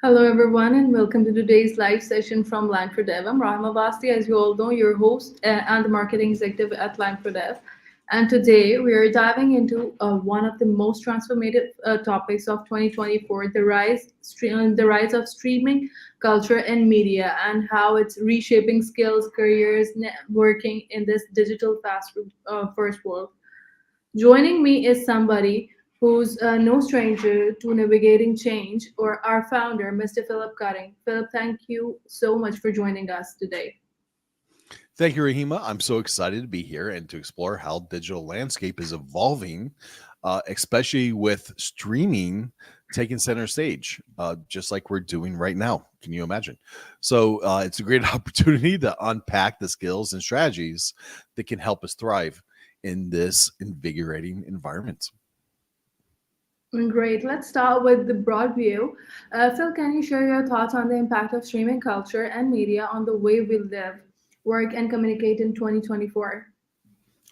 Hello, everyone, and welcome to today's live session from Lion Pro Dev. I'm Rahima Wasti, as you all know, your host and the marketing executive at Lion Pro Dev. And today we are diving into one of the most transformative topics of 2024, the rise of streaming culture and media, and how it's reshaping skills, careers, networking in this digital fast first world. Joining me is somebody who's no stranger to navigating change, or our founder, Mr. Philip Cutting. Philip, thank you so much for joining us today. Thank you, Rahima. I'm so excited to be here and to explore how digital landscape is evolving, especially with streaming taking center stage, just like we're doing right now. Can you imagine? So it's a great opportunity to unpack the skills and strategies that can help us thrive in this invigorating environment. Great. Let's start with the broad view. Phil, can you share your thoughts on the impact of streaming culture and media on the way we live, work, and communicate in 2024?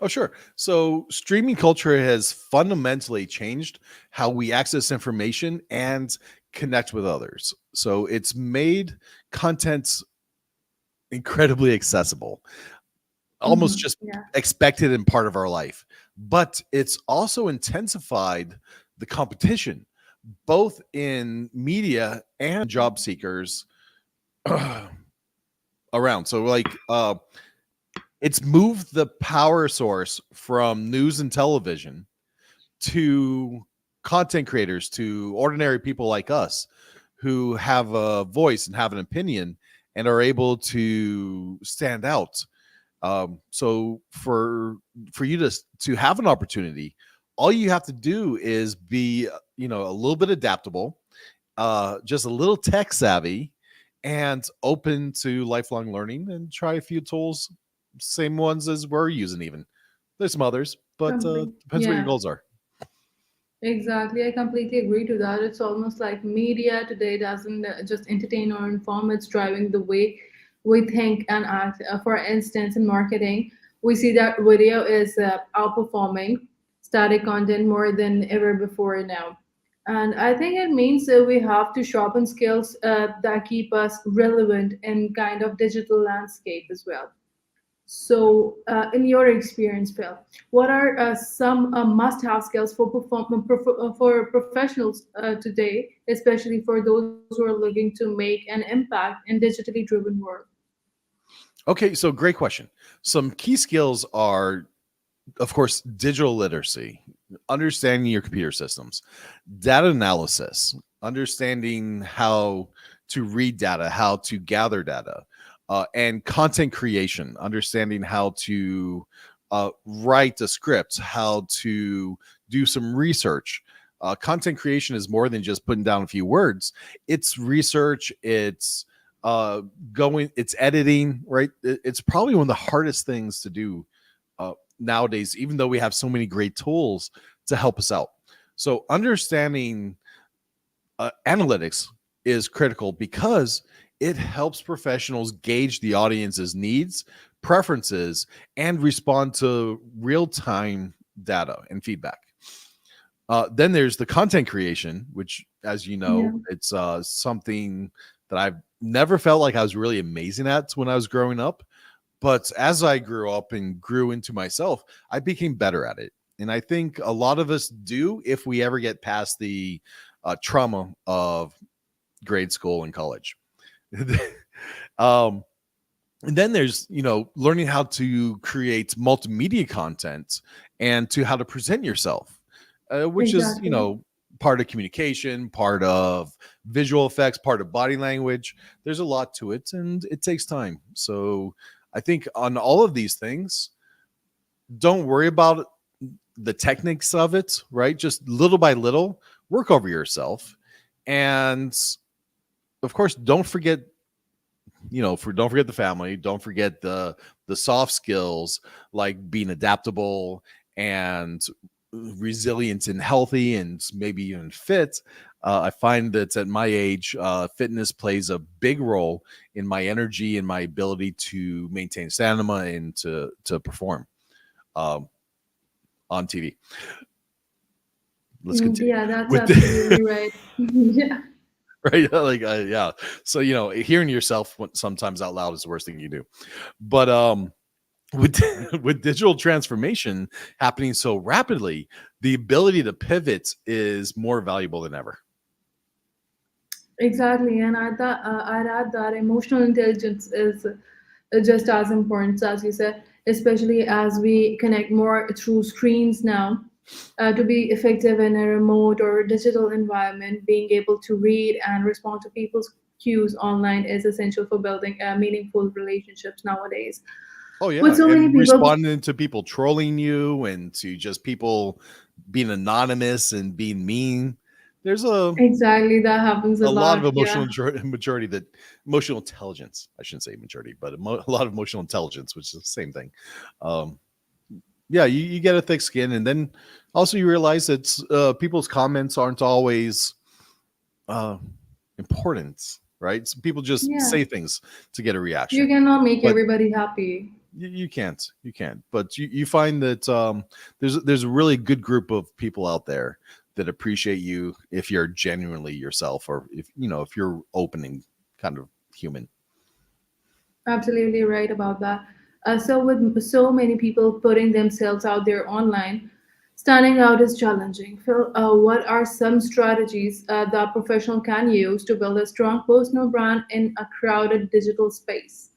Oh, sure. So streaming culture has fundamentally changed how we access information and connect with others. So it's made content incredibly accessible, almost just Yeah. expected and part of our life. But it's also intensified the competition, both in media and job seekers around. So, it's moved the power source from news and television to content creators, to ordinary people like us who have a voice and have an opinion and are able to stand out. So for you to have an opportunity, all you have to do is be a little bit adaptable, just a little tech savvy, and open to lifelong learning, and try a few tools, same ones as we're using. Even there's some others, but depends what your Yeah. goals are. Exactly, I completely agree to that. It's almost like media today doesn't just entertain or inform, it's driving the way we think and act. For instance, in marketing, we see that video is outperforming static content more than ever before now. And I think it means that we have to sharpen skills that keep us relevant in kind of digital landscape as well. So, in your experience, Phil, what are some must-have skills for for professionals today, especially for those who are looking to make an impact in digitally driven world? Okay, so great question. Some key skills are, of course, digital literacy, understanding your computer systems, data analysis, understanding how to read data, how to gather data, and content creation, understanding how to write a script, how to do some research. Content creation is more than just putting down a few words. It's research. It's uh, it's editing, right? It's probably one of the hardest things to do nowadays, even though we have so many great tools to help us out. So understanding analytics is critical because it helps professionals gauge the audience's needs, preferences, and respond to real-time data and feedback. Then there's the content creation, which, as you Yeah. know, it's something that I've never felt like I was really amazing at when I was growing up. But as I grew up and grew into myself, I became better at it. And I think a lot of us do if we ever get past the trauma of grade school and college. um, and then there's, learning how to create multimedia content and to how to present yourself, which is, Exactly. part of communication, part of visual effects, part of body language. There's a lot to it and it takes time. So I think on all of these things, don't worry about the techniques of it, right? Just little by little, work over yourself. And of course, don't forget, don't forget the family, don't forget the soft skills like being adaptable and resilient and healthy and maybe even fit. I find that at my age, fitness plays a big role in my energy and my ability to maintain stamina and to perform um, on TV. Let's continue Yeah, that's with absolutely right. Yeah. right? Like, yeah. So hearing yourself sometimes out loud is the worst thing you do. But with with digital transformation happening so rapidly, the ability to pivot is more valuable than ever. Exactly, and I'd add that emotional intelligence is just as important as you said, especially as we connect more through screens now. To be effective in a remote or digital environment, being able to read and respond to people's cues online is essential for building meaningful relationships nowadays. Oh With yeah, so many and people, responding to people trolling you and to just people being anonymous and being mean. There's exactly, that happens a a lot of lot. Yeah, maturity that emotional intelligence. I shouldn't say maturity, but a lot of emotional intelligence, which is the same thing. Um, yeah, you get a thick skin, and then also you realize that people's comments aren't always uh, important, right? So people just yeah. say things to get a You reaction, cannot make but everybody happy. you can't. But you find that there's a really good group of people out there that appreciate you if you're genuinely yourself, or if you're open and kind of human. Absolutely right about that. So, with so many people putting themselves out there online, standing out is challenging. Phil, what are some strategies that a professional can use to build a strong personal brand in a crowded digital space?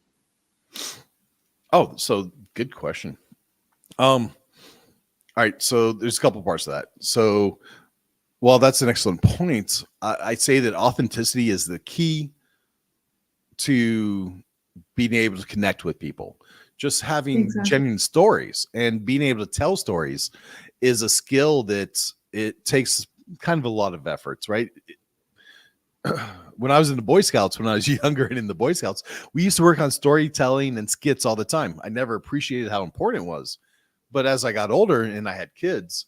Oh, so good question. All right, so there's a couple parts of that. So while that's an excellent point, I'd say that authenticity is the key to being able to connect with people. Just having Exactly. genuine stories and being able to tell stories is a skill that it takes kind of a lot of efforts, right? When I was in the Boy Scouts, when I was younger and in the Boy Scouts, we used to work on storytelling and skits all the time. I never appreciated how important it was. But as I got older and I had kids,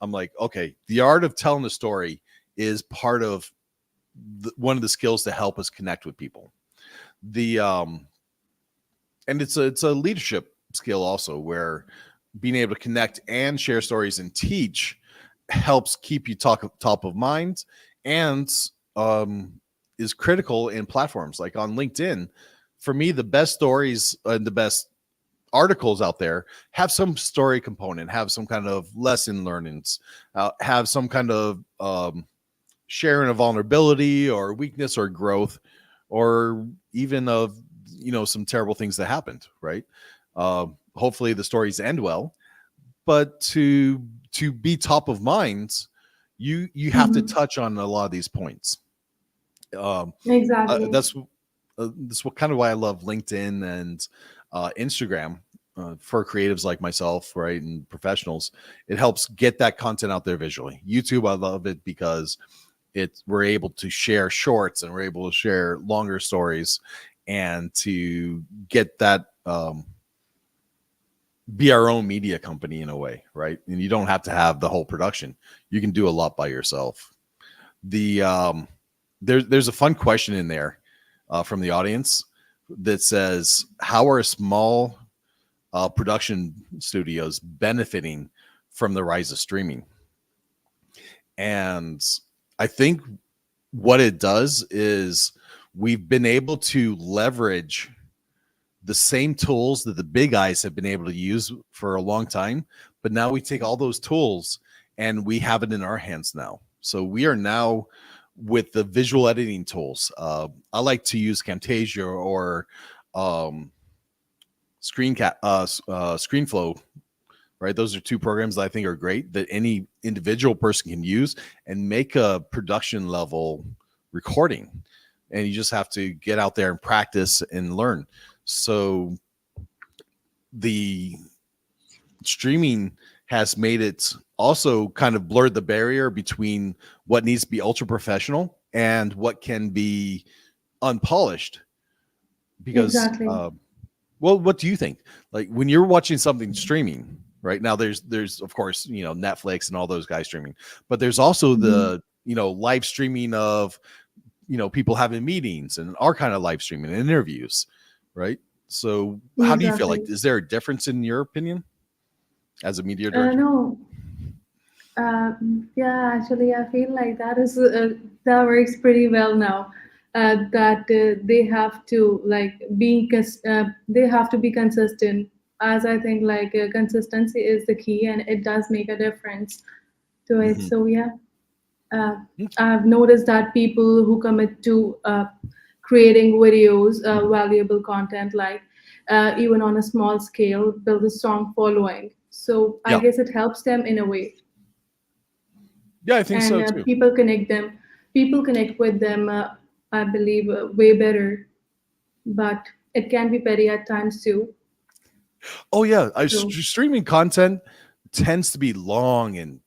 I'm like, okay, the art of telling a story is part of one of the skills to help us connect with people. The and it's a leadership skill also, where being able to connect and share stories and teach helps keep you top of mind, and is critical in platforms like on LinkedIn. For me, the best stories and the best articles out there have some story component, have some kind of lesson learnings, have some kind of sharing of vulnerability or weakness or growth, or even of some terrible things that happened, right? Hopefully the stories end well, but to be top of mind, you have to Mhm. touch on a lot of these points. um, Exactly. that's what kind of why I love LinkedIn and Instagram, for creatives like myself, right, and professionals. It helps get that content out there visually. YouTube, I love it because we're able to share shorts and we're able to share longer stories, and to get that be our own media company in a way, right? And you don't have to have the whole production. You can do a lot by yourself. The there's a fun question in there from the audience that says, "How are small production studios benefiting from the rise of streaming?" And I think what it does is we've been able to leverage the same tools that the big guys have been able to use for a long time, but now we take all those tools and we have it in our hands now. So we are now with the visual editing tools. I like to use Camtasia or um, ScreenFlow. Right, those are two programs that I think are great that any individual person can use and make a production level recording. And you just have to get out there and practice and learn. So the streaming has made it also kind of blurred the barrier between what needs to be ultra professional and what can be unpolished. Because Exactly. well, what do you think, like when you're watching something streaming right now? There's of course Netflix and all those guys streaming, but there's also Mhm. the live streaming of people having meetings and our kind of live streaming and interviews, right? So how do you feel, like, Exactly. is there a difference in your opinion as a media director? No, Yeah, actually, I feel like that works pretty well now. That they have to they have to be consistent. As I think consistency is the key, and it does make a difference to it. Mhm. So yeah, uh, I've noticed that people who commit to creating videos, valuable content, even on a small scale, build a strong following. So I Yeah. guess it helps them in a way, Yeah, I think and so too. people connect with them, I believe, way better, but it can be petty at times too. Oh yeah, So streaming content tends to be long and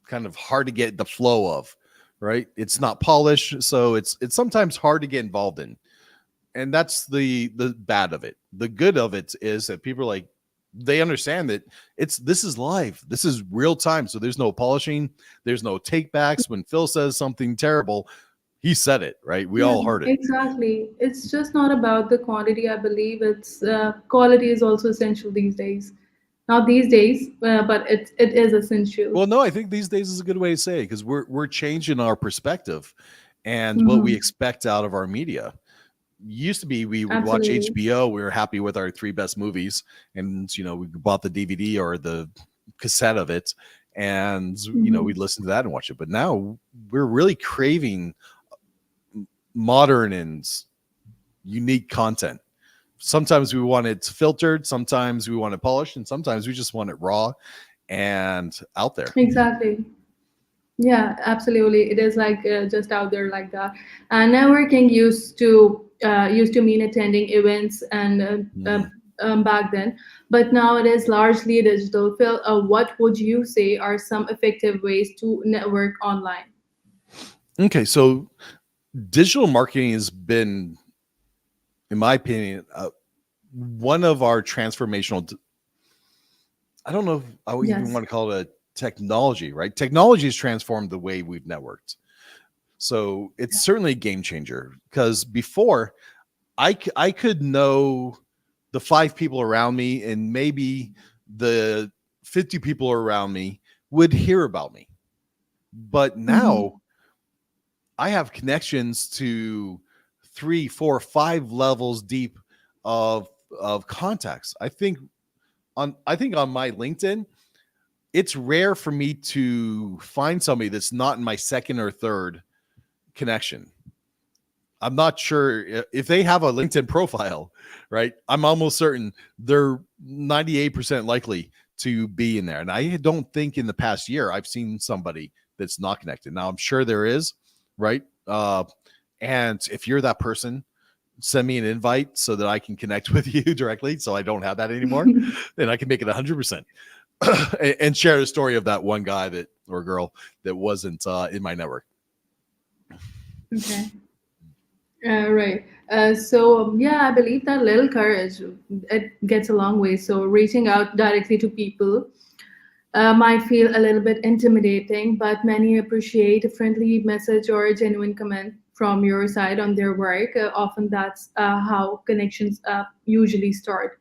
kind of hard to get the flow of, right? It's not polished, so it's sometimes hard to get involved in. And that's the bad of it. The good of it is that people are like they understand that this is live. This is real time. So there's no polishing, there's no take backs. When Phil says something terrible, he said it, right? We yeah, all heard it. exactly, it's just not about the quantity. I believe it's quality is also essential these days. Not these days, but it is essential. Well, no, I think these days is a good way to say it because we're changing our perspective and what we Hmm. expect out of our media. Used to be we would watch Absolutely. HBO, we were happy with our three best movies, and we bought the DVD or the cassette of it, and Hmm. we'd listen to that and watch it. But now we're really craving modern and unique content. Sometimes we want it filtered, sometimes we want it polished, and sometimes we just want it raw and out there. Exactly. Yeah, absolutely. It is just out there like that. Networking used to mean attending events and Mhm. back then, but now it is largely digital. Phil, what would you say are some effective ways to network online? Okay, so digital marketing has been, in my opinion, one of our transformational. I don't know if I would even Yes. want to call it a technology, right? Technology has transformed the way we've networked. So it's certainly a game changer because before I could know the five people around me and maybe the 50 people around me would hear about me. But Mm-hmm. now I have connections to three, four, five levels deep of contacts. I think on my LinkedIn, it's rare for me to find somebody that's not in my second or third connection. I'm not sure if they have a LinkedIn profile, right? I'm almost certain they're 98% likely to be in there. And I don't think in the past year I've seen somebody that's not connected. Now, I'm sure there is, right? And if you're that person, send me an invite so that I can connect with you directly so I don't have that anymore. Then I can make it 100% and share the story of that one guy that or girl that wasn't in my network. Okay. Right. Yeah, I believe that little courage it gets a long way. So reaching out directly to people might feel a little bit intimidating, but many appreciate a friendly message or a genuine comment from your side on their work. Often that's how connections usually start.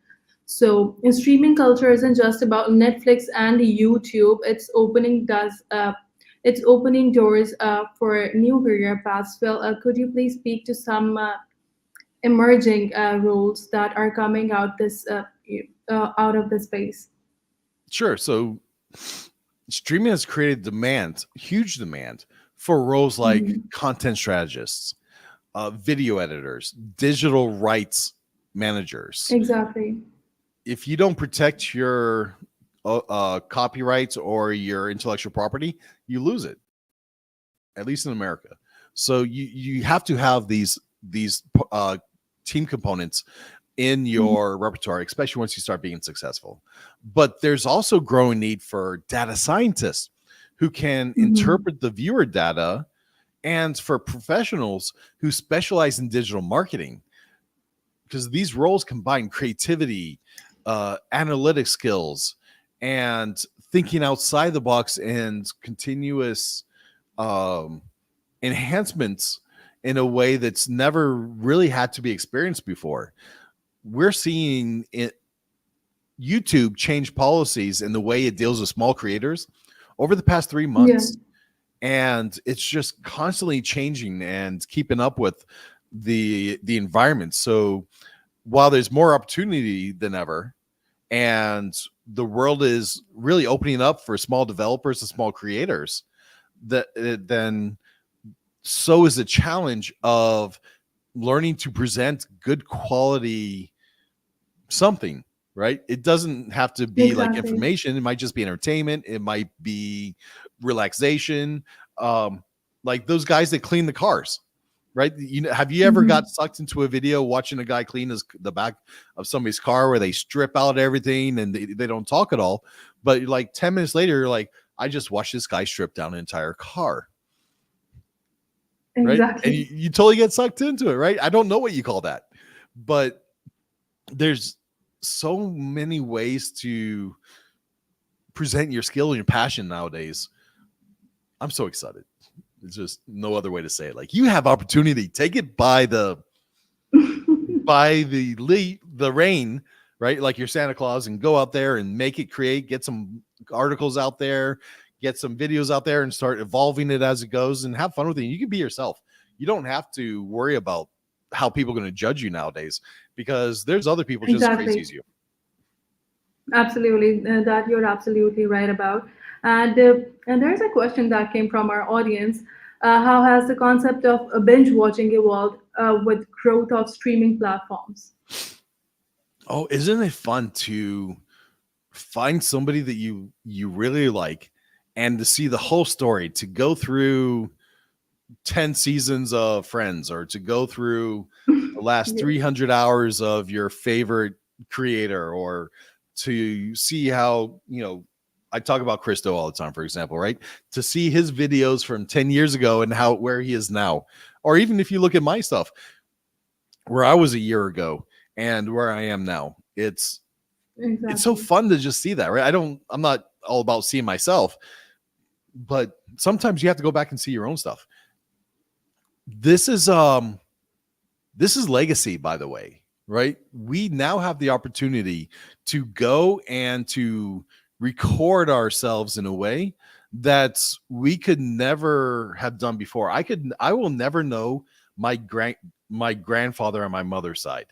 So, in streaming culture isn't just about Netflix and YouTube. It's opening doors for new career paths. Well, could you please speak to some emerging roles that are coming out of the space? Sure. So streaming has created demand, huge demand for roles like Mhm. content strategists, video editors, digital rights managers. Exactly. If you don't protect your copyrights or your intellectual property, you lose it. At least in America. So you have to have these team components in Mhm. your repertoire, especially once you start being successful. But there's also growing need for data scientists who can Mhm. interpret the viewer data and for professionals who specialize in digital marketing because these roles combine creativity, analytic skills, and thinking outside the box and continuous um, enhancements in a way that's never really had to be experienced before. We're seeing it YouTube change policies in the way it deals with small creators over the past three Yeah, months, and it's just constantly changing and keeping up with the environment. So while there's more opportunity than ever, and the world is really opening up for small developers and small creators, that then so is the challenge of learning to present good quality something, right? It doesn't have to be like exactly. information. It might just be entertainment. It might be relaxation. Um, like those guys that clean the cars, right? You know, have you ever Hmm. got sucked into a video watching a guy clean the back of somebody's car where they strip out everything and they don't talk at all? But like 10 minutes later, you're like, I just watched this guy strip down an entire car, right? And Exactly. you totally get sucked into it, right? I don't know what you call that, but there's so many ways to present your skill and your passion nowadays. I'm so excited. There's just no other way to say it. Like you have opportunity, take it by the rain, right? Like your Santa Claus, and go out there and make it, create, get some articles out there, get some videos out there, and start evolving it as it goes, and have fun with it. You can be yourself. You don't have to worry about how people are going to judge you nowadays, because there's other people just as crazy Exactly. as you. Absolutely, that you're absolutely right about. And there's a question that came from our audience. How has the concept of binge watching evolved with growth of streaming platforms? Oh, isn't it fun to find somebody that you really like, and to see the whole story, to go through 10 seasons of Friends, or to go through the last Yes. 300 hours of your favorite creator, or to see how, I talk about Christo all the time, for example, right? To see his videos from 10 years ago and how where he is now. Or even if you look at my stuff, where I was a year ago and where I am now. It's so Exactly. fun to just see that, right? I'm not all about seeing myself, but sometimes you have to go back and see your own stuff. This is legacy, by the way, right? We now have the opportunity to go and to record ourselves in a way that we could never have done before. I will never know my grandfather on my mother's side.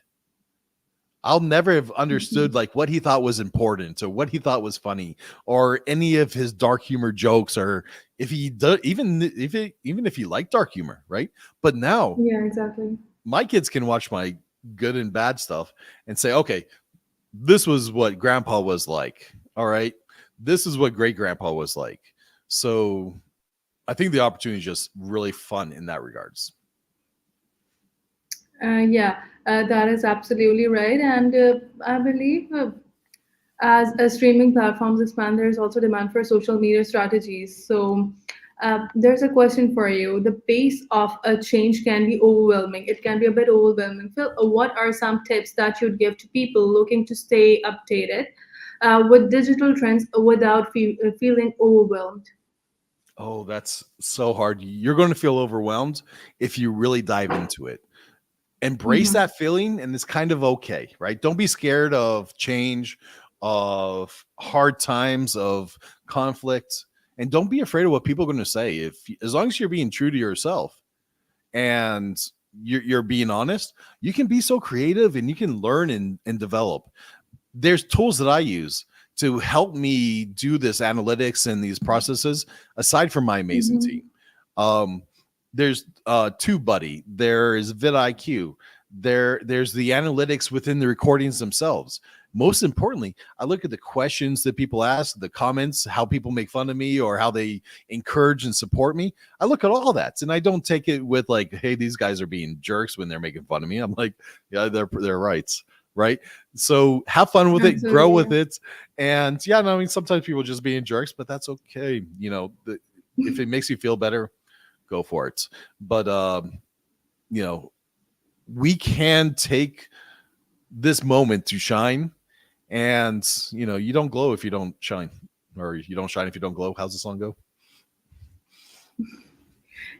I'll never have understood Mhm. like what he thought was important, or what he thought was funny, or any of his dark humor jokes, or if he does, even if he liked dark humor, right? But now Yeah, exactly. my kids can watch my good and bad stuff and say, okay, this was what grandpa was like. All right. This is what great grandpa was like. So I think the opportunity is just really fun in that regards. Yeah, that is absolutely right. And I believe as streaming platforms expand, there's also demand for social media strategies. So there's a question for you. The pace of a change can be overwhelming. It can be a bit overwhelming. Phil, what are some tips that you'd give to people looking to stay updated with digital trends without feeling overwhelmed? Oh, that's so hard. You're going to feel overwhelmed if you really dive into it. Embrace Hmm. that feeling, and it's kind of okay, right? Don't be scared of change, of hard times, of conflict, and don't be afraid of what people are going to say. If As long as you're being true to yourself, and you're being honest, you can be so creative, and you can learn and develop. There's tools that I use to help me do this analytics and these processes, aside from my amazing team. Hmm. Um, there's TubeBuddy, there is vidIQ, there's the analytics within the recordings themselves. Most importantly, I look at the questions that people ask, the comments, how people make fun of me or how they encourage and support me. I look at all that, and I don't take it with like, hey, these guys are being jerks when they're making fun of me. I'm like, yeah, they're right. So have fun with it, grow Absolutely. with it, and yeah, no, I mean sometimes people just being jerks, but that's okay. If it makes you feel better, go for it. But you know, we can take this moment to shine, and you don't glow if you don't shine, or you don't shine if you don't glow. How's the song go?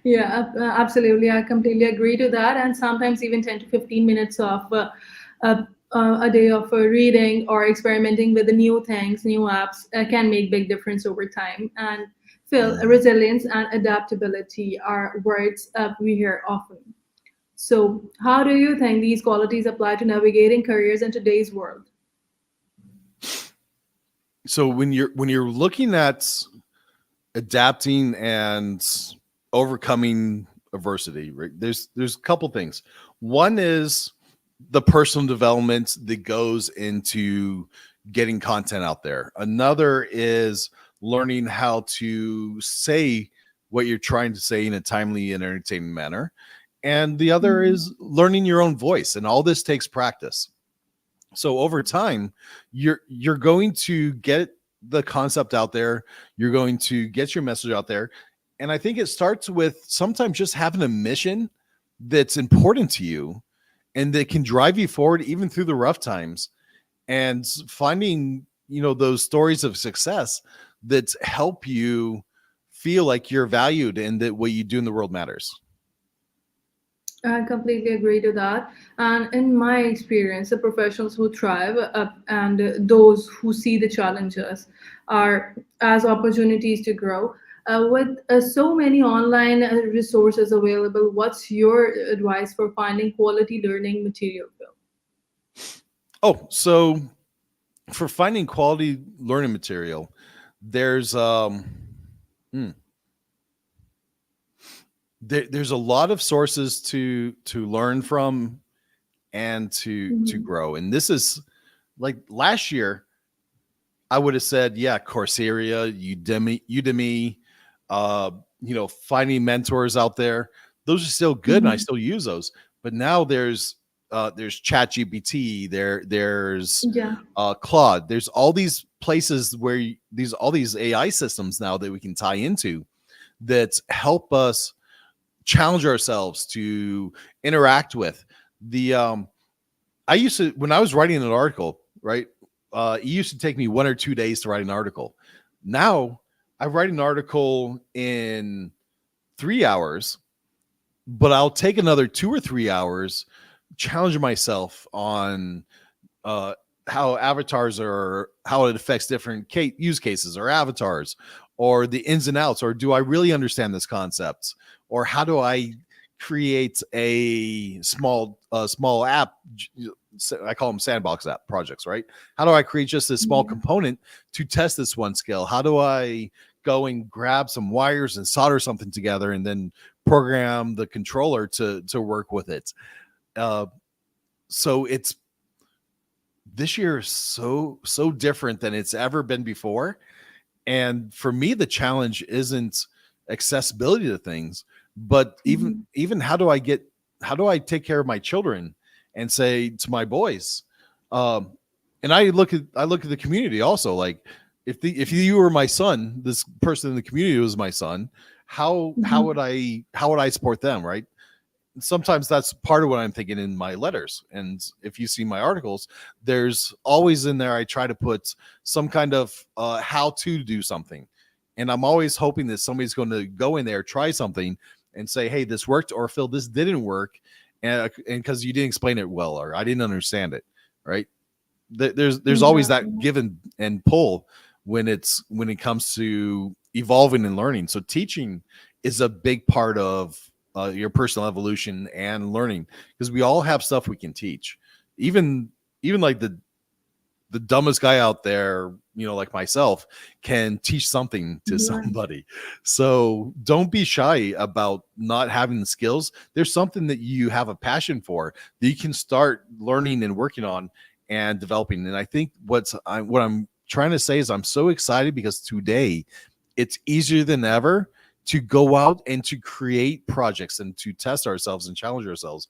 Yeah, absolutely. I completely agree to that. And sometimes even 10 to 15 minutes of a day of reading or experimenting with the new things, new apps can make big difference over time. And Phil, Mhm. resilience and adaptability are words we hear often. So, how do you think these qualities apply to navigating careers in today's world? So when you're looking at adapting and overcoming adversity, right? There's a couple things. One is the personal development that goes into getting content out there. Another is learning how to say what you're trying to say in a timely and entertaining manner. And the other Mhm. is learning your own voice. And all this takes practice. So over time, you're going to get the concept out there, you're going to get your message out there. And I think it starts with sometimes just having a mission that's important to you and that can drive you forward even through the rough times, and finding, those stories of success that help you feel like you're valued and that what you do in the world matters. I completely agree to that. And in my experience, the professionals who thrive and those who see the challenges are as opportunities to grow. With so many online resources available, what's your advice for finding quality learning material, Bill? Oh, so for finding quality learning material, there's hmm, there's a lot of sources to learn from and to Mhm. grow. And this is like last year, I would have said, yeah, Coursera, Udemy, uh, finding mentors out there. Those are still good, and I Mhm. still use those. But now there's ChatGPT, there's Yeah. Claude. There's all these places where these all these AI systems now that we can tie into that help us challenge ourselves to interact with. The I used to, when I was writing an article, right? It used to take me 1 or 2 days to write an article. Now I write an article in 3 hours, but I'll take another 2 or 3 hours challenging myself on uh, how avatars are, how it affects different use cases or avatars, or the ins and outs, or do I really understand this concept, or how do I create a small app? I call them sandbox app projects, right? How do I create just this small Yeah. component to test this one skill? How do I go and grab some wires and solder something together and then program the controller to work with it? Uh, so it's this year is so different than it's ever been before. And for me, the challenge isn't accessibility to things, but even Mhm. even how do I take care of my children and say to my boys, um and I look at the community also, like if you were my son, this person in the community was my son, how would Mhm. I support them, right? Sometimes that's part of what I'm thinking in my letters. And if you see my articles, there's always in there, I try to put some kind of how to do something. And I'm always hoping that somebody's going to go in there, try something, and say, hey, this worked, or Phil, this didn't work. And because you didn't explain it well, or I didn't understand it, right? There's always that Exactly. give and pull when it comes to evolving and learning. So teaching is a big part of your personal evolution and learning, because we all have stuff we can teach. Even like the dumbest guy out there, like myself, can teach something to Right. somebody. So don't be shy about not having the skills. There's something that you have a passion for that you can start learning and working on and developing. And I think what I'm trying to say is I'm so excited because today it's easier than ever to go out and to create projects and to test ourselves and challenge ourselves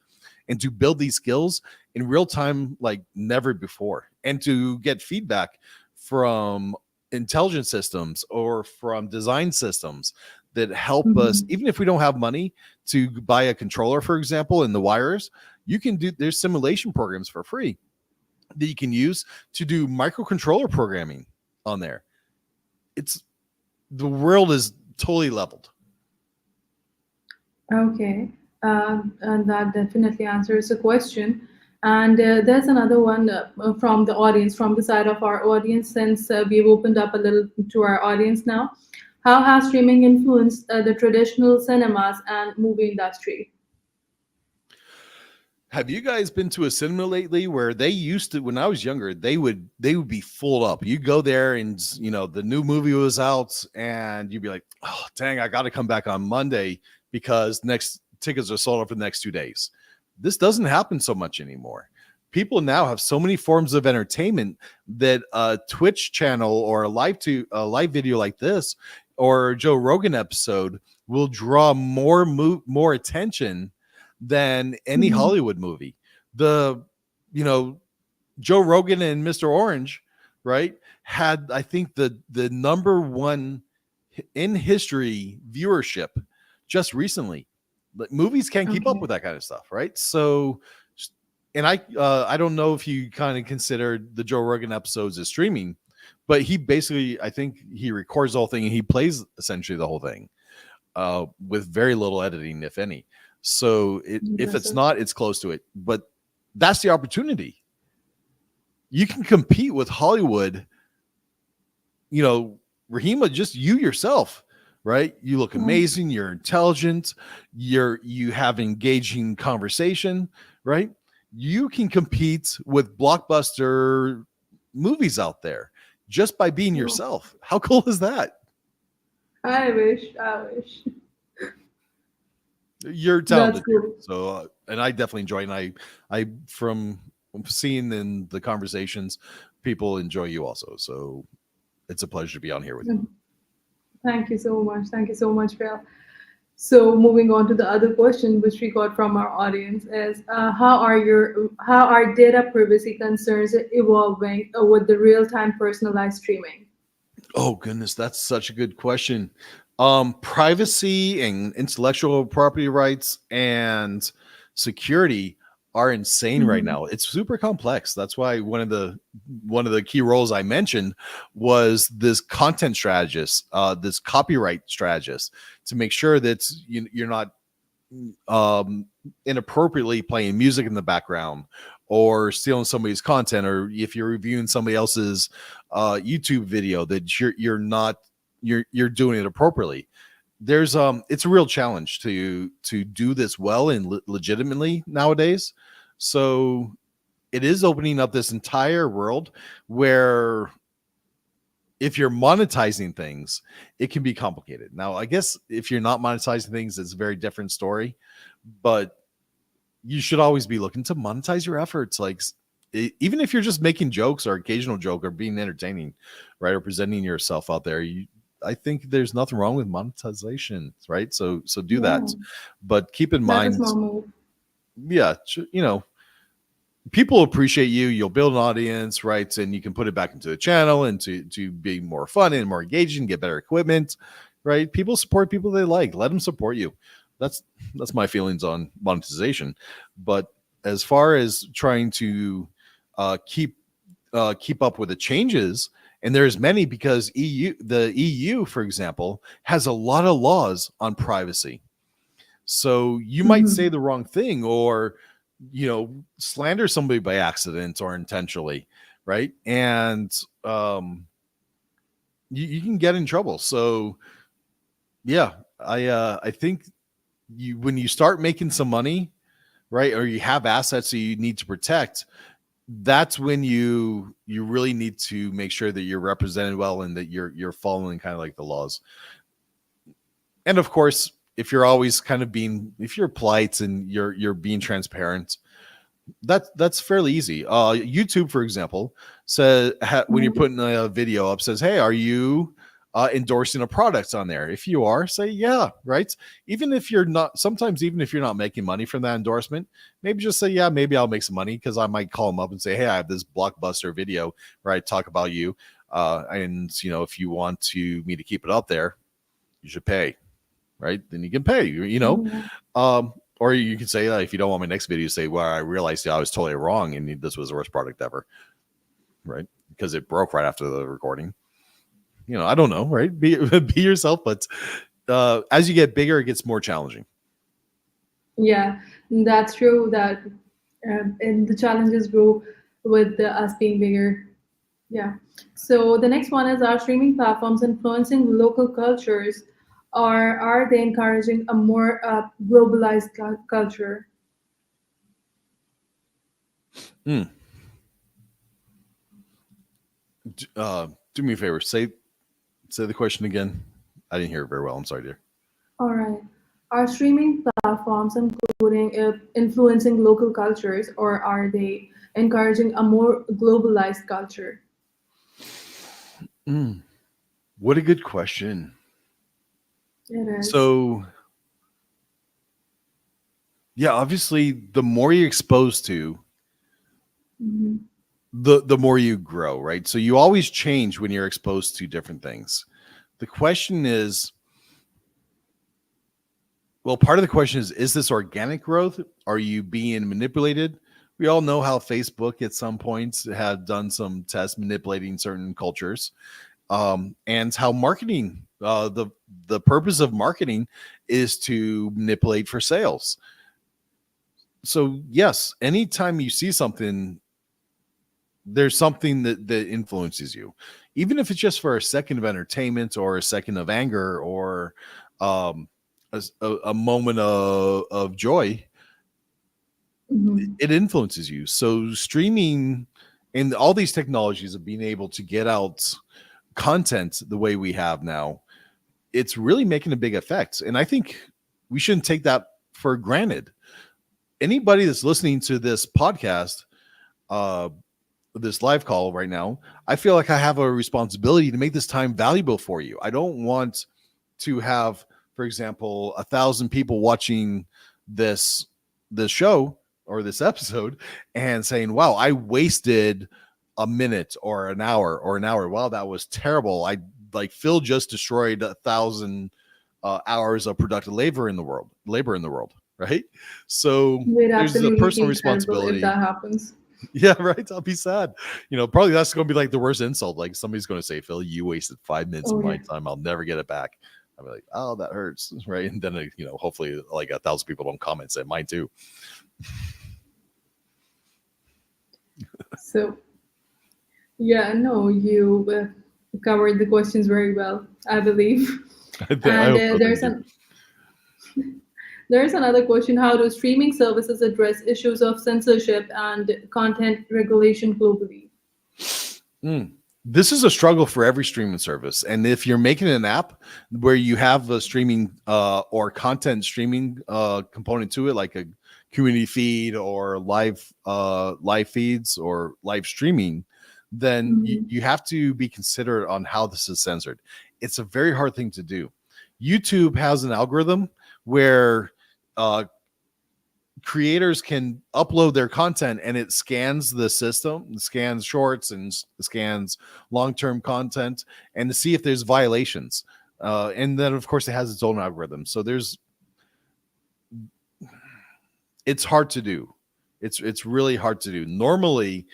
and to build these skills in real time like never before, and to get feedback from intelligence systems or from design systems that help us, Mhm. even if we don't have money to buy a controller, for example, and the wires. You can do, there's simulation programs for free that you can use to do microcontroller programming on there. It's The world is totally leveled. Okay, and that definitely answers the question. And there's another one from the audience, from the side of our audience, since we've opened up a little to our audience now. How has streaming influenced the traditional cinemas and movie industry? Have you guys been to a cinema lately where they used to, when I was younger, they would be full up. You go there and the new movie was out and you'd be like, oh dang, I got to come back on Monday because next tickets are sold out for the next 2 days. This doesn't happen so much anymore. People now have so many forms of entertainment that a Twitch channel or a live video like this or a Joe Rogan episode will draw more attention than any Mhm. Hollywood movie. The you know Joe Rogan and Mr. Orange, right, had I think the number one in history viewership just recently. But movies can't keep up Okay. with that kind of stuff, right? So, and I don't know if you kind of consider the Joe Rogan episodes as streaming, but he basically I think he records the whole thing and he plays essentially the whole thing with very little editing, if any. So if it's Impressive. not, it's close to it. But that's the opportunity. You can compete with Hollywood. You know, Rahima, just you yourself, right? You look Mhm. amazing. You're intelligent. You have engaging conversation, right? You can compete with blockbuster movies out there just by being Oh, yourself. How cool is that? I wish. I wish. You're That's talented too. cool. So, and I definitely enjoy. And I from seeing in the conversations, people enjoy you also. So it's a pleasure to be on here with you. Mhm. Thank you so much. Thank you so much, Phil. So moving on to the other question which we got from our audience is how are data privacy concerns evolving with the real-time personalized streaming? Oh goodness, that's such a good question. Privacy and intellectual property rights and security are insane right Mhm. now. It's super complex. That's why one of the key roles I mentioned was this content strategist, this copyright strategist, to make sure that you're not um, inappropriately playing music in the background or stealing somebody's content, or if you're reviewing somebody else's YouTube video, that you're not you're doing it appropriately. There's it's a real challenge to do this well and legitimately nowadays. So it is opening up this entire world where if you're monetizing things, it can be complicated. Now, I guess if you're not monetizing things, it's a very different story. But you should always be looking to monetize your efforts. Like even if you're just making jokes or occasional joke or being entertaining, right, or presenting yourself out there, I think there's nothing wrong with monetization, right? So do Yeah, that, but keep in that's a mind, small move. yeah, people appreciate you. You'll build an audience, right? And you can put it back into the channel and to be more fun and more engaging, get better equipment, right? People support people they like. Let them support you. That's that's my feelings on monetization. But as far as trying to keep up with the changes, and there's many because the EU, for example, has a lot of laws on privacy. So you might say Mhm. the wrong thing or slander somebody by accident or intentionally, right? And um you can get in trouble. So yeah, I think when you start making some money, right, or you have assets that you need to protect, that's when you really need to make sure that you're represented well and that you're following kind of like the laws. And of course, if you're polite and you're being transparent, that's fairly easy. YouTube, for example, says when you're Mhm. putting a video up, says, "Hey, are you endorsing a product on there?" If you are, say, "Yeah," right? Even if you're not, sometimes even if you're not making money from that endorsement, maybe just say, "Yeah, maybe I'll make some money," because I might call them up and say, "Hey, I have this blockbuster video where I talk about you, and if you want me to keep it up there, you should pay." Right? Then you can pay. Yeah. Or you can say, if you don't want my next video, say, "Well, I realized I was totally wrong, and this was the worst product ever," right? Because it broke right after the recording. I don't know, right? Be be yourself, but as you get bigger, it gets more challenging. Yeah, that's true. That and the challenges grow with us being bigger. Yeah. So the next one is, are streaming platforms influencing local cultures, or are they encouraging a more globalized culture? Mm. Do me a favor. Say the question again. I didn't hear it very well. I'm sorry, dear. All right. Are streaming platforms including influencing local cultures, or are they encouraging a more globalized culture? Mm. What a good question. It is. So, yeah, obviously, the more you're exposed to, Mhm. the more you grow, right? So you always change when you're exposed to different things. The question is, well, part of the question is this organic growth? Are you being manipulated? We all know how Facebook at some points had done some tests manipulating certain cultures, and how marketing, the purpose of marketing is to manipulate for sales. So yes, anytime you see something, there's something that influences you, even if it's just for a second of entertainment or a second of anger or um, a moment of joy. Mhm. It influences you. So streaming and all these technologies of being able to get out content the way we have now, it's really making a big effect. And I think we shouldn't take that for granted. Anybody that's listening to this podcast, uh, this live call right now, I feel like I have a responsibility to make this time valuable for you. I don't want to have, for example, 1,000 people watching this this show or this episode and saying, "Wow, I wasted a minute or an hour or an hour. Wow, that was terrible. I like Phil just destroyed 1,000 hours of productive labor in the world." Right? So We'd there's a absolutely personal feel terrible if responsibility. that happens. Yeah, right. I'll be sad. Probably that's going to be like the worst insult. Like somebody's going to say, "Phil, you wasted 5 minutes of Oh my yeah. time. I'll never get it back." I'll be like, "Oh, that hurts," right? And then hopefully, like 1,000 people don't comment say mine too. So yeah, no, you covered the questions very well, I believe. I And hope so. Thank you. there's another question: how do streaming services address issues of censorship and content regulation globally? Mm. This is a struggle for every streaming service. And if you're making an app where you have a streaming or content streaming component to it, like a community feed or live feeds or live streaming, then Mhm. you have to be considerate on how this is censored. It's a very hard thing to do. YouTube has an algorithm where uh, creators can upload their content and it scans the system, scans shorts and scans long-term content, and to see if there's violations. And then of course it has its own algorithm. So it's hard to do. It's really hard to do. Normally,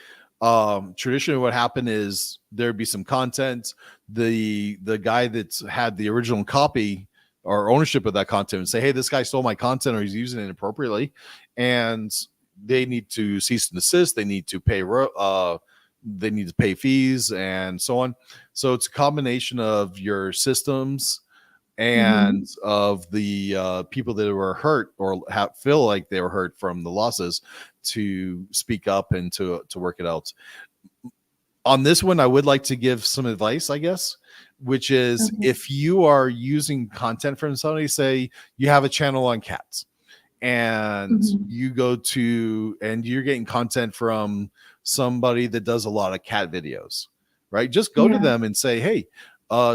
traditionally what happened is there'd be some content. The guy that's had the original copy or ownership of that content and say, "Hey, this guy stole my content or he's using it inappropriately," and they need to cease and desist. They need to pay fees and so on. So it's a combination of your systems and Mhm. of the people that were hurt or feel like they were hurt from the losses to speak up and to work it out. On this one, I would like to give some advice, I guess, which is Okay. if you are using content from somebody, say you have a channel on cats and Mhm. you go to and you're getting content from somebody that does a lot of cat videos, right? Just go to Yeah. them and say, "Hey,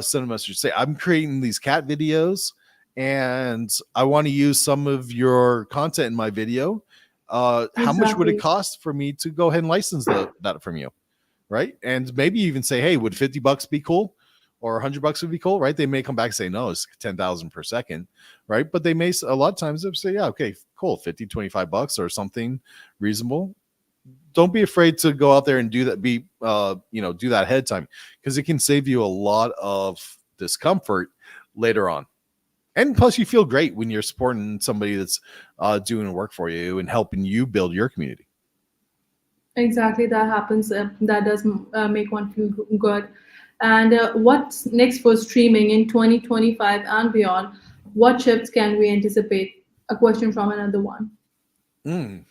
send a message, say I'm creating these cat videos and I want to use some of your content in my video. How much would it Exactly. cost for me to go ahead and license that from you?" Right? And maybe even say, "Hey, would $50 be cool? Or $100 would be cool?" Right? They may come back and say, "No, it's 10,000 per second." Right? But they may a lot of times they'll say, "Yeah, okay, cool, 50, $25 or something reasonable." Don't be afraid to go out there and do that. Do that ahead of time because it can save you a lot of discomfort later on. And plus, you feel great when you're supporting somebody that's doing work for you and helping you build your community. Exactly, that happens. That does make one feel good. And what's next for streaming in 2025 and beyond? What shifts can we anticipate? A question from another one. Mm,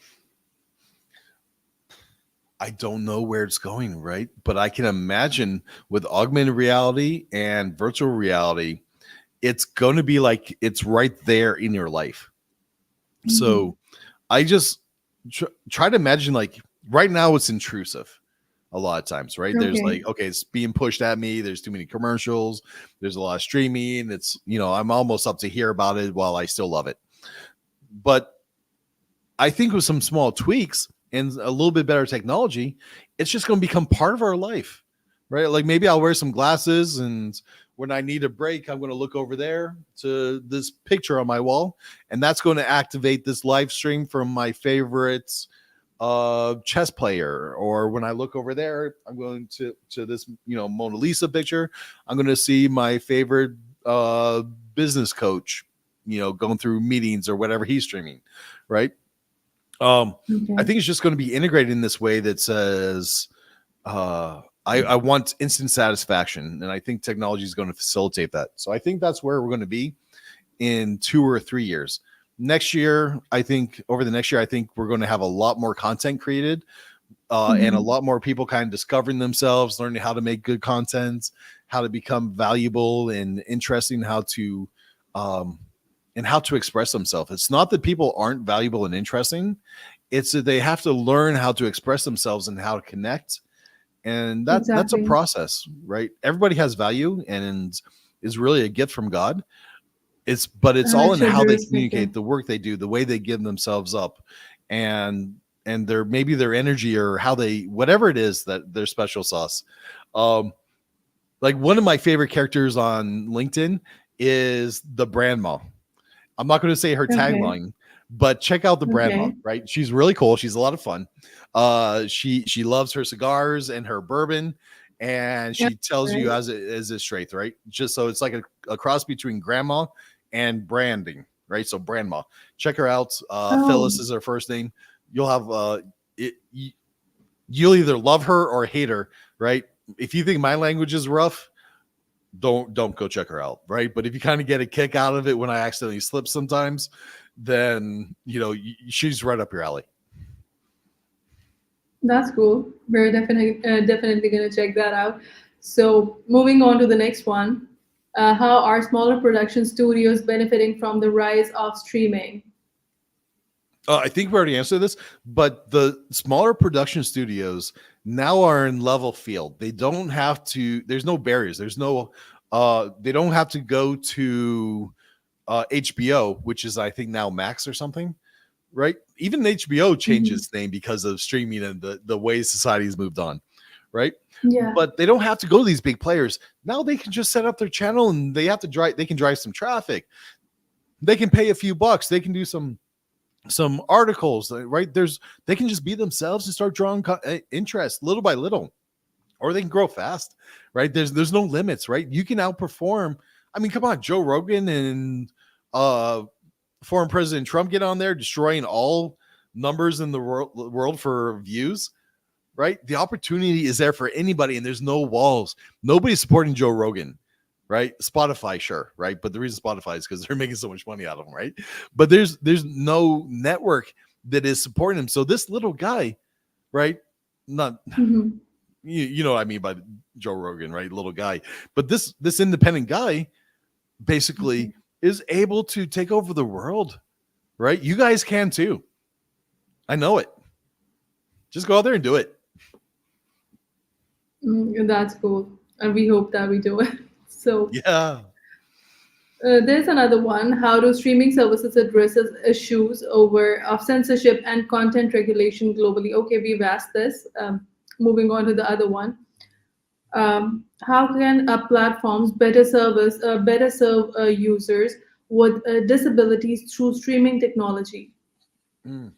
I don't know where it's going, right? But I can imagine with augmented reality and virtual reality, it's going to be like it's right there in your life. Mhm. So I just try to imagine like right now it's intrusive a lot of times, right? There's Okay. like, okay, it's being pushed at me. There's too many commercials. There's a lot of streaming. It's, I'm almost up to hear about it while I still love it. But I think with some small tweaks and a little bit better technology, it's just going to become part of our life, right? Like maybe I'll wear some glasses and when I need a break, I'm going to look over there to this picture on my wall, and that's going to activate this live stream from my favorites chess player. Or when I look over there, I'm going to this Mona Lisa picture. I'm going to see my favorite business coach, going through meetings or whatever he's streaming, right? Um, I Okay. think it's just going to be integrated in this way that says, I want instant satisfaction, and I think technology is going to facilitate that. So I think that's where we're going to be in 2 or 3 years. Next year, I think over the next year, I think we're going to have a lot more content created, and a Mhm. lot more people kind of discovering themselves, learning how to make good content, how to become valuable and interesting, um, how to express themselves. It's not that people aren't valuable and interesting; it's that they have to learn how to express themselves and how to connect, and that's a Exactly. process, right? Everybody has value and is really a gift from God. It's And all it in should how be they communicate, respected. the work they do, the way they give themselves up, and their maybe their energy or how they whatever it is that their special sauce. Um, like one of my favorite characters on LinkedIn is the Brandma. I'm not going to say her Okay. tagline, but check out the Brandma. Okay. Right, she's really cool. She's a lot of fun. She loves her cigars and her bourbon, and Yeah. she tells you Right. as a straight, right? Just so it's like a cross between grandma and branding, right? So Brandma, check her out. Oh, Phyllis is her first name. You'll have you'll either love her or hate her, right? If you think my language is rough, don't go check her out, right? But if you kind of get a kick out of it when I accidentally slip sometimes, then she's right up your alley. that's cool. We're definitely gonna check that out. So moving on to the next one, how are smaller production studios benefiting from the rise of streaming? I think we already answered this, but the smaller production studios now are in level field. They don't have to. There's no barriers. There's no. They don't have to go to HBO, which is I think now Max or something, right? Even HBO changed Hmm. its name because of streaming and the way society's moved on, right? Yeah. But they don't have to go to these big players. Now they can just set up their channel and they have to drive. They can drive some traffic. They can pay a few bucks. They can do some articles, right? They can just be themselves and start drawing interest little by little, or they can grow fast, right? There's no limits, right? You can outperform. I mean, come on, Joe Rogan and uh former President Trump get on there destroying all numbers in the world for views, right? The opportunity is there for anybody, and there's no walls. Nobody's supporting Joe Rogan, right? Spotify, sure, right? But the reason Spotify is because they're making so much money out of him, right? But there's no network that is supporting him. So this little guy, right? Not Hmm. you know what I mean by Joe Rogan, right? Little guy, but this independent guy basically is able to take over the world, right? You guys can too. I know it. Just go out there and do it. That's cool. And we hope that we do it. So Yeah. there's another one. How do streaming services addresses issues over of censorship and content regulation globally? Okay, we've asked this. Moving on to the other one. How can platforms better serve users with disabilities through streaming technology? Mm.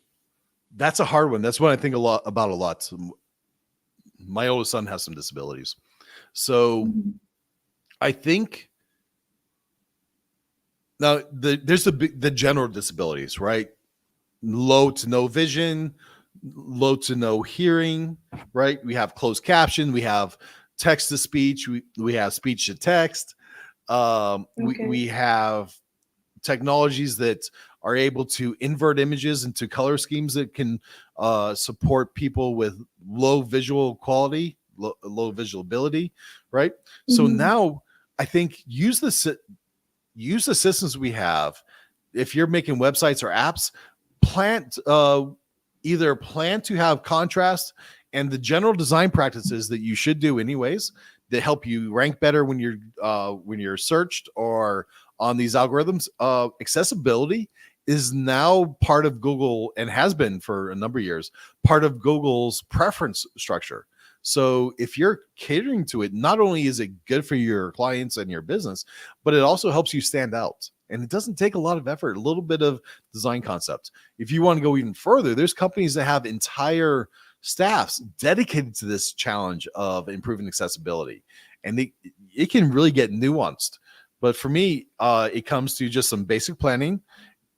That's a hard one. That's what I think a lot about a lot. So my oldest son has some disabilities. So Mhm. I think there's the general disabilities, right? Low to no vision, low to no hearing, right? We have closed caption, we have text to speech, we have speech to text. Okay. We have technologies that are able to invert images into color schemes that can support people with low visual quality, low visual ability, right? So Mm-hmm. now I think use the systems we have. If you're making websites or apps, plant either plan to have contrast and the general design practices that you should do anyways that help you rank better when you're searched or on these algorithms. Accessibility is now part of Google and has been for a number of years part of Google's preference structure. So if you're catering to it, not only is it good for your clients and your business, but it also helps you stand out. And it doesn't take a lot of effort, a little bit of design concept. If you want to go even further, there's companies that have entire staffs dedicated to this challenge of improving accessibility. And it can really get nuanced. But for me, it comes to just some basic planning.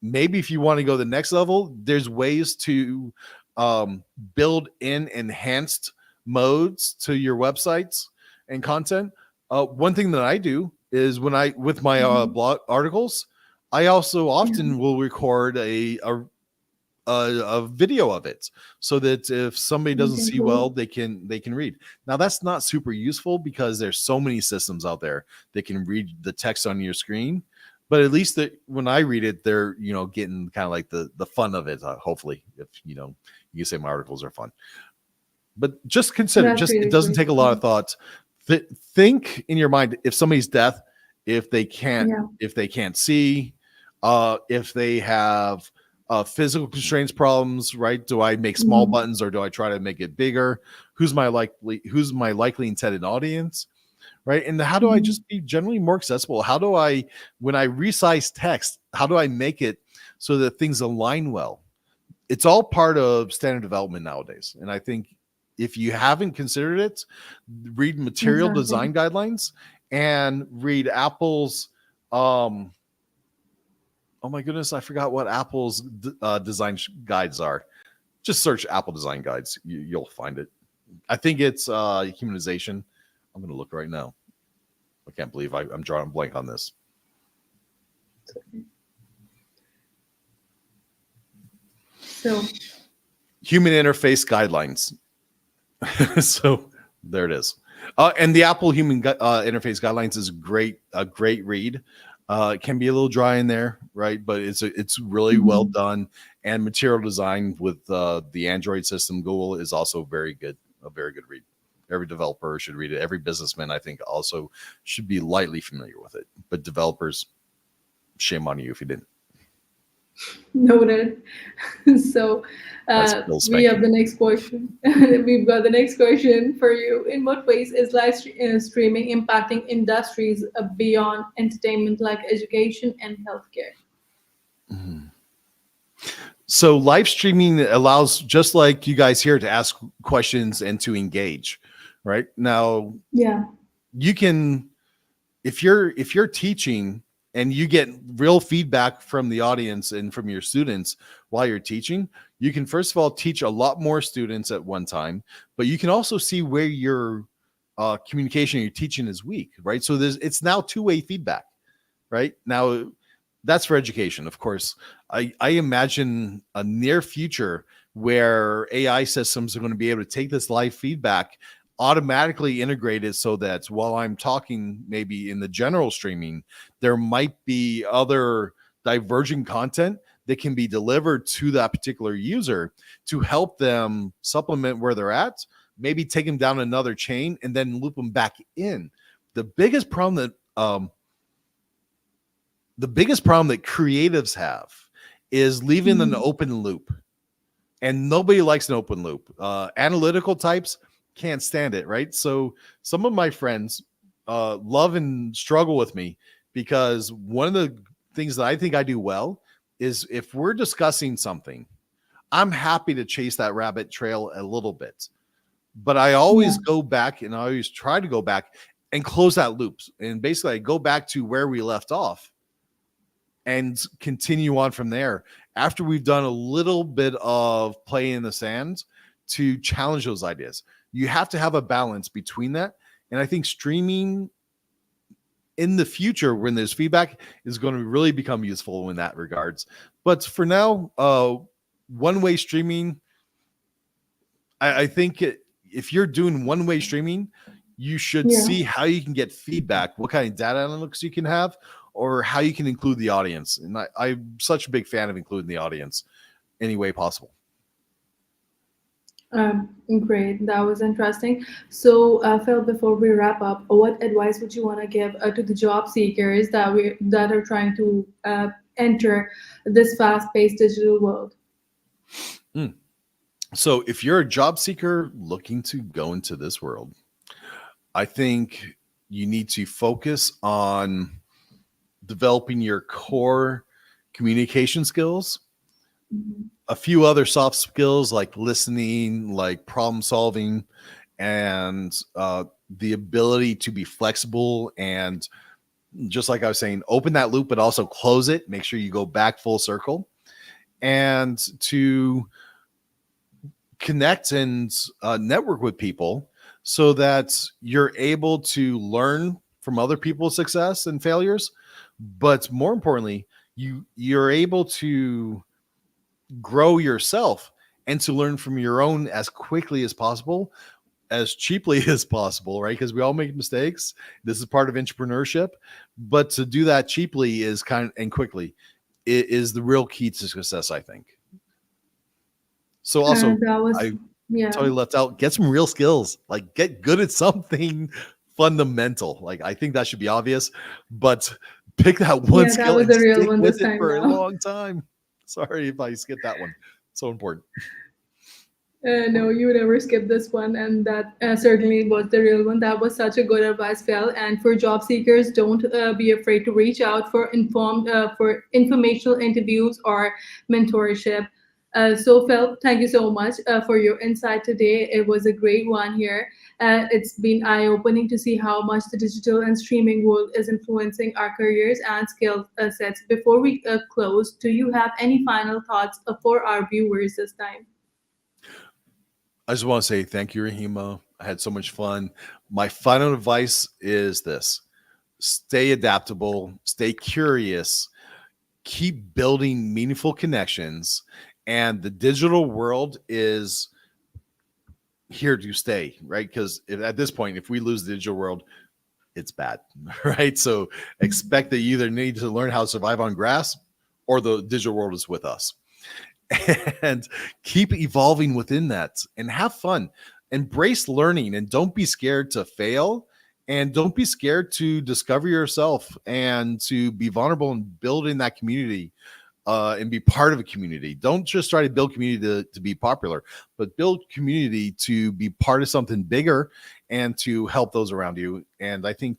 Maybe if you want to go to the next level, there's ways to build in enhanced modes to your websites and content. One thing that I do is when I with my Mm-hmm. blog articles, I also Yeah. often will record a video of it so that if somebody doesn't Okay, see well, cool. they can read. Now that's not super useful because there's so many systems out there that can read the text on your screen. But at least that when I read it, they're getting kind of like the fun of it. Hopefully, if you say my articles are fun, but just consider, That's just it really doesn't great. take a lot of thought. Think in your mind if somebody's deaf, if they can't Yeah. if they can't see, if they have physical constraints problems, right? Do I make small Mm-hmm. buttons or do I try to make it bigger? Who's my likely intended audience, right? And how do I Mm-hmm. just be generally more accessible? How do I, when I resize text, how do I make it so that things align well? It's all part of standard development nowadays. And I think if you haven't considered it, read material Exactly. design guidelines and read Apple's um oh my goodness, I forgot what Apple's design guides are. Just search Apple design guides. You'll find it. I think it's humanization. I'm going to look right now. I can't believe I'm drawing a blank on this. So, Human interface guidelines. So there it is. And the Apple Human Interface Guidelines is a great read. It can be a little dry in there, right? But it's really well mhm. done. And material design with the Android system, Google is also a very good read. Every developer should read it. Every businessman, I think, also should be lightly familiar with it. But developers, shame on you if you didn't. Noted. So, That's Bill we have spanking. the next question. We've got the next question for you. In what ways is streaming impacting industries beyond entertainment, like education and healthcare? Mhm. So live streaming allows just like you guys here to ask questions and to engage, right? Now Yeah. you can if you're teaching and you get real feedback from the audience and from your students while you're teaching, you can first of all teach a lot more students at one time, but you can also see where your communication, your teaching is weak, right? So it's now two-way feedback, right? Now that's for education, of course. I imagine a near future where AI systems are going to be able to take this live feedback, automatically integrate it so that while I'm talking, maybe in the general streaming, there might be other diverging content that can be delivered to that particular user to help them supplement where they're at, maybe take them down another chain and then loop them back in. The biggest problem that creatives have is leaving an Mhm. open loop, and nobody likes an open loop. Analytical types can't stand it, right? So some of my friends love and struggle with me because one of the things that I think I do well is if we're discussing something, I'm happy to chase that rabbit trail a little bit, but I Yeah. always go back and I always try to go back and close that loop. And basically, I go back to where we left off and continue on from there after we've done a little bit of play in the sand to challenge those ideas. You have to have a balance between that. And I think streaming in the future, when there's feedback, is going to really become useful in that regards. But for now, one-way streaming, I think if you're doing one-way streaming, you should Yeah. see how you can get feedback, what kind of data analytics you can have, or how you can include the audience. And I'm such a big fan of including the audience any way possible. Great. That was interesting. So, Phil, before we wrap up, what advice would you want to give to the job seekers that are trying to enter this fast-paced digital world? Mm. So if you're a job seeker looking to go into this world, I think you need to focus on developing your core communication skills, Mhm. a few other soft skills like listening, like problem solving, and the ability to be flexible and, just like I was saying, open that loop, but also close it. Make sure you go back full circle, and to connect and network with people so that you're able to learn from other people's success and failures. But more importantly, you're able to grow yourself and to learn from your own as quickly as possible, as cheaply as possible, right? Because we all make mistakes. This is part of entrepreneurship, but to do that cheaply is and quickly is the real key to success, I think. So also, And that was, I yeah, totally left out, get some real skills, like get good at something fundamental. Like I think that should be obvious, but pick that one yeah, that skill was and a real stick one this with it time for a now. long time. Sorry if I skipped that one. So important. No, you never skip this one, and that certainly was the real one. That was such a good advice, Phil. And for job seekers, don't be afraid to reach out for informational interviews or mentorship. So, Phil, thank you so much for your insight today. It was a great one here. It's been eye-opening to see how much the digital and streaming world is influencing our careers and skill sets. Before we close, do you have any final thoughts for our viewers this time? I just want to say thank you, Rahima. I had so much fun. My final advice is this: stay adaptable, stay curious, keep building meaningful connections. And the digital world is here to stay, right? Because at this point, if we lose the digital world, it's bad, right? So expect that you either need to learn how to survive on grass or the digital world is with us. And keep evolving within that and have fun. Embrace learning and don't be scared to fail. And don't be scared to discover yourself and to be vulnerable and build in that community and be part of a community. Don't just try to build community to be popular, but build community to be part of something bigger and to help those around you. And I think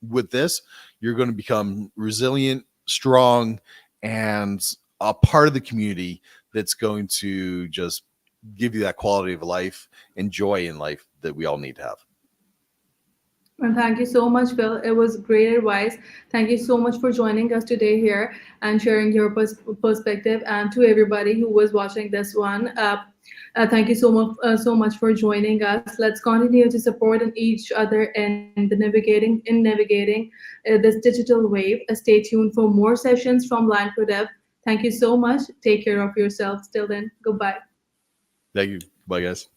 with this, you're going to become resilient, strong, and a part of the community that's going to just give you that quality of life and joy in life that we all need to have. And thank you so much, Phil. It was great advice. Thank you so much for joining us today here and sharing your perspective. And to everybody who was watching this one, thank you so much for joining us. Let's continue to support each other in navigating this digital wave. Stay tuned for more sessions from Lion Pro Dev. Thank you so much. Take care of yourselves. Till then, goodbye. Thank you. Bye, guys.